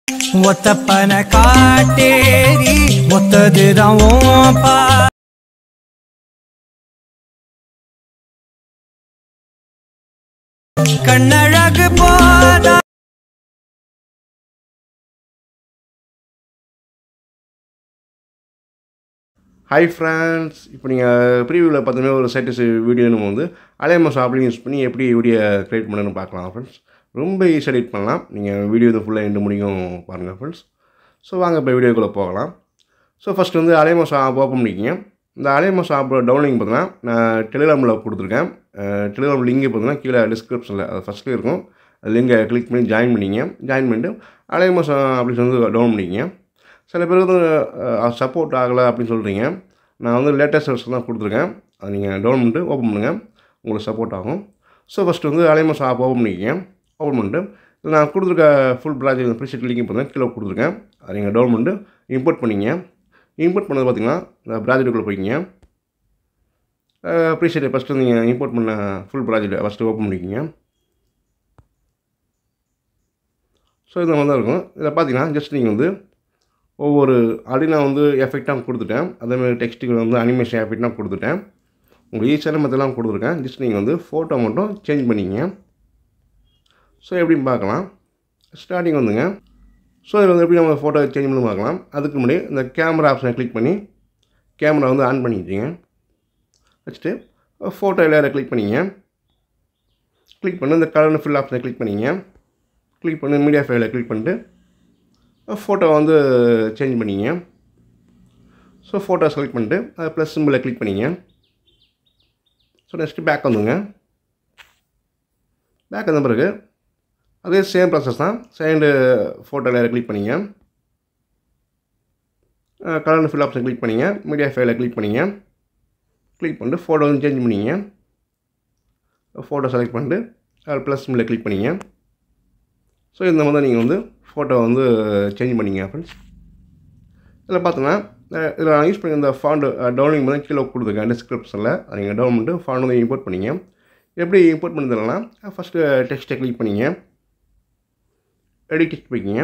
ஒத்தப்பன காட்டேரி ஒத்ததுதான் ஓப்பா கண்ணழகு போதா. Hi friends, இப்போ நீங்கள் ப்ரீவியூவில் பார்த்தீங்கன்னா ஒரு சைட்டஸ் வீடியோ நம்ம வந்து அலைமஸ் ஆப்லையும் யூஸ் பண்ணி எப்படி வீடியோ க்ரியேட் பண்ணணும்னு பார்க்கலாம் ஃப்ரெண்ட்ஸ். ரொம்ப ஈஸியாக எடிட் பண்ணலாம். நீங்கள் வீடியோ இதை ஃபுல்லாக எண்டு முடியும் பாருங்கள் ஃப்ரெண்ட்ஸ். ஸோ வாங்க இப்போ வீடியோக்குள்ளே போகலாம். ஸோ ஃபஸ்ட்டு வந்து அலைமஸ் ஆப் ஓப்பன் பண்ணிக்கிங்க. இந்த அலைமஸ் ஆப் டவுன்லிங் பார்த்தீங்கன்னா நான் டெலிகிராமில் கொடுத்துருக்கேன். டெலிகிராம் லிங்க் பார்த்தீங்கன்னா கீழே டிஸ்கிரிப்ஷனில் அது ஃபஸ்ட்டில் இருக்கும். அது லிங்கை கிளிக் பண்ணி ஜாயின் பண்ணிங்க. ஜாயின் பண்ணிட்டு அலைமஸ் அப்ளிகேஷன் வந்து டவுன் பண்ணிக்கிங்க. சில பேர் வந்து சப்போர்ட் ஆகலை அப்படின்னு சொல்கிறீங்க. நான் வந்து லேட்டஸ்ட் வெர்ஷன் தான் கொடுத்துருக்கேன். அதை நீங்கள் டவுன் பண்ணிட்டு ஓப்பன் பண்ணுங்கள், உங்களுக்கு சப்போர்ட் ஆகும். ஸோ ஃபஸ்ட்டு வந்து அலைமஸ் ஆப் ஓப்பன் பண்ணிக்கிங்க. ஓப்பன் பண்ணிட்டு நான் கொடுத்துருக்க ஃபுல் ப்ராஜெக்ட் ப்ரீசெட் லிங்க் பார்த்தீங்கன்னா கீழே கொடுத்துருக்கேன். அதை நீங்கள் டவுன் பண்ணிட்டு இம்போர்ட் பண்ணிங்க. இம்போர்ட் பண்ணது பார்த்திங்கன்னா இந்த ப்ராஜெக்ட்டுக்குள்ளே போய்க்கிங்க. ப்ரீசெட் ஃபஸ்ட்டு நீங்கள் இம்போர்ட் பண்ண ஃபுல் ப்ராஜெக்ட் ஃபஸ்ட்டு ஓப்பன் பண்ணிக்கிங்க. ஸோ இந்த மாதிரி தான் இருக்கும். இதில் பார்த்தீங்கன்னா ஜஸ்ட் நீங்கள் வந்து ஒவ்வொரு ஆல்ரெடி நான் வந்து எஃபெக்டாக கொடுத்துட்டேன். அதேமாதிரி டெக்ஸ்ட்டுக்கு வந்து அனிமேஷன் எஃபெக்டாக கொடுத்துட்டேன். உங்களுக்கு ஈஸியான மெத்தட்லாம் கொடுத்துருக்கேன். ஜஸ்ட் நீங்கள் வந்து ஃபோட்டோ மட்டும் சேஞ்ச் பண்ணிங்க. ஸோ எப்படின்னு பார்க்கலாம். ஸ்டார்டிங் வந்துங்க. ஸோ இதில் வந்து எப்படி நம்ம ஃபோட்டோ சேஞ்ச் பண்ணி பார்க்கலாம். அதுக்கு முன்னாடி இந்த கேமரா ஆப்ஷனை கிளிக் பண்ணி கேமரா வந்து ஆன் பண்ணிக்கிட்டீங்க. வச்சுட்டு ஃபோட்டோ எல்லாரும் கிளிக் பண்ணிங்க. கிளிக் பண்ணி இந்த கலர் ஃபில் ஆப்ஷனை கிளிக் பண்ணிங்க. கிளிக் பண்ணி மீடியா ஃபைலை கிளிக் பண்ணிட்டு ஃபோட்டோ வந்து சேஞ்ச் பண்ணிங்க. ஸோ ஃபோட்டோ செலக்ட் பண்ணிட்டு அது ப்ளஸ் சிம்பிளை கிளிக் பண்ணிங்க. ஸோ நெக்ஸ்ட்டு பேக் வந்துங்க. பேக் வந்த பிறகு அதே சேம் ப்ராசஸ் தான். செகண்டு ஃபோட்டோவில் கிளிக் பண்ணிங்க. கலர் ஃபில் ஆப்ஷன் கிளிக் பண்ணிங்க. மீடியா ஃபைலை கிளிக் பண்ணிங்க. கிளிக் பண்ணிட்டு ஃபோட்டோ வந்து சேஞ்ச் பண்ணிங்க. ஃபோட்டோ செலக்ட் பண்ணிட்டு அது ப்ளஸ் சிம்பிளை கிளிக் பண்ணிங்க. ஸோ இந்த மாதிரி தான் நீங்கள் வந்து ஃபோட்டோ வந்து சேஞ்ச் பண்ணிங்க ஃப்ரெண்ட்ஸ். இதில் பார்த்தோன்னா இதில் நான் யூஸ் பண்ணி இந்த ஃபாண்ட் டவுன்லிங் பண்ணி கீழே கொடுத்துருக்கேன் டிஸ்கிரிப்ஷனில். அதை நீங்கள் டவுன் பண்ணிட்டு ஃபாண்ட் வந்து இம்போர்ட் பண்ணிங்க. எப்படி இம்போர்ட் பண்ணுறதுனா ஃபஸ்ட்டு டெக்ஸ்ட்டை கிளிக் பண்ணிங்க. எடிட் டெக்ஸ்ட் போய்க்கிங்க.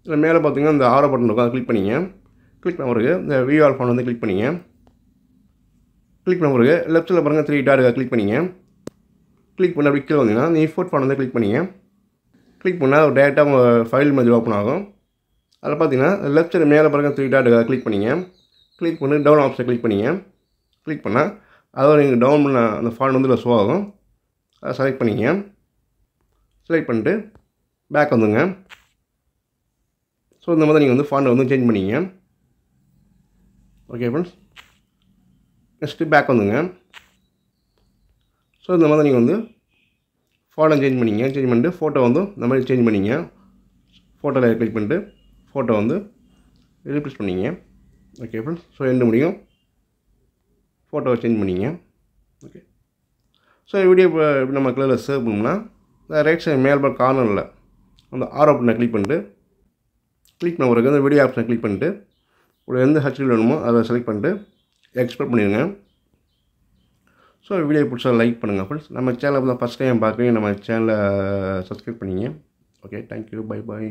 இதில் மேலே பார்த்தீங்கன்னா இந்த ஆரோ பட்டன் இருக்கும், அதை கிளிக் பண்ணிங்க. கிளிக் பண்ண பிறகு இந்த வியூ ஆல் ஃபாண்ட் வந்து கிளிக் பண்ணிங்க. கிளிக் பண்ண பிறகு லெஃப்ட் சைடில் பாருங்கள் 3 டாட் கிளிக் பண்ணிங்க. கிளிக் பண்ண அப்படி கீழே வந்தீங்கன்னா இந்த இம்போர்ட் ஃபாண்ட் வந்து கிளிக் பண்ணிங்க. கிளிக் பண்ணால் டேரெக்டாக உங்கள் ஃபைல் மெனு ஓப்பன் ஆகும். அதில் பார்த்தீங்கன்னா லெஃப்ட் சைடு மேலே பாருங்கள் 3 டாட் கிளிக் பண்ணிங்க. கிளிக் பண்ணி டவுன் ஆப்ஷன் கிளிக் பண்ணிங்க. கிளிக் பண்ணால் அதோட நீங்கள் டவுன் பண்ண அந்த ஃபாண்ட் வந்து இதில் ஷோ ஆகும். அதை செலக்ட் பண்ணிங்க. செலக்ட் பண்ணிட்டு பேக் வந்துங்க. ஸோ இந்த மாதிரி நீங்கள் வந்து ஃபாண்டை வந்து சேஞ்ச் பண்ணிங்க. Okay friends. நெக்ஸ்ட்டு பேக் வந்துங்க. ஸோ இந்த மாதிரி நீங்கள் வந்து ஃபோட்டோ சேஞ்ச் பண்ணிங்க. சேஞ்ச் பண்ணிட்டு ஃபோட்டோ வந்து இந்த மாதிரி சேஞ்ச் பண்ணிங்க. ஃபோட்டோவில் கிளிக் பண்ணிட்டு ஃபோட்டோ வந்து ரீப்ளேஸ் பண்ணிங்க. Okay friends. ஸோ எண்டு முடியும் ஃபோட்டோவை சேஞ்ச் பண்ணிங்க. ஓகே. ஸோ வீடியோ இப்போ நம்ம கிளியரில் சேவ் பண்ணோம்னா இந்த ரைட் சைடு மேல் பக்கம் கார்னரில் அந்த ஆரோ பட்டனை கிளிக் பண்ணிட்டு கிளிக் பண்ண பிறகு அந்த வீடியோ ஆப்ஷனை கிளிக் பண்ணிட்டு உங்களுக்கு எந்த ஹெச்டி வேணுமோ அதை செலக்ட் பண்ணிட்டு எக்ஸ்போர்ட் பண்ணிடுங்க. ஸோ வீடியோ பிடிச்சா லைக் பண்ணுங்கள் ஃப்ரெண்ட்ஸ். நம்ம சேனலை ஃபஸ்ட் டைம் பார்க்குறீங்க, நம்ம சேனலை சப்ஸ்கிரைப் பண்ணிங்க. Okay, thank you, bye bye.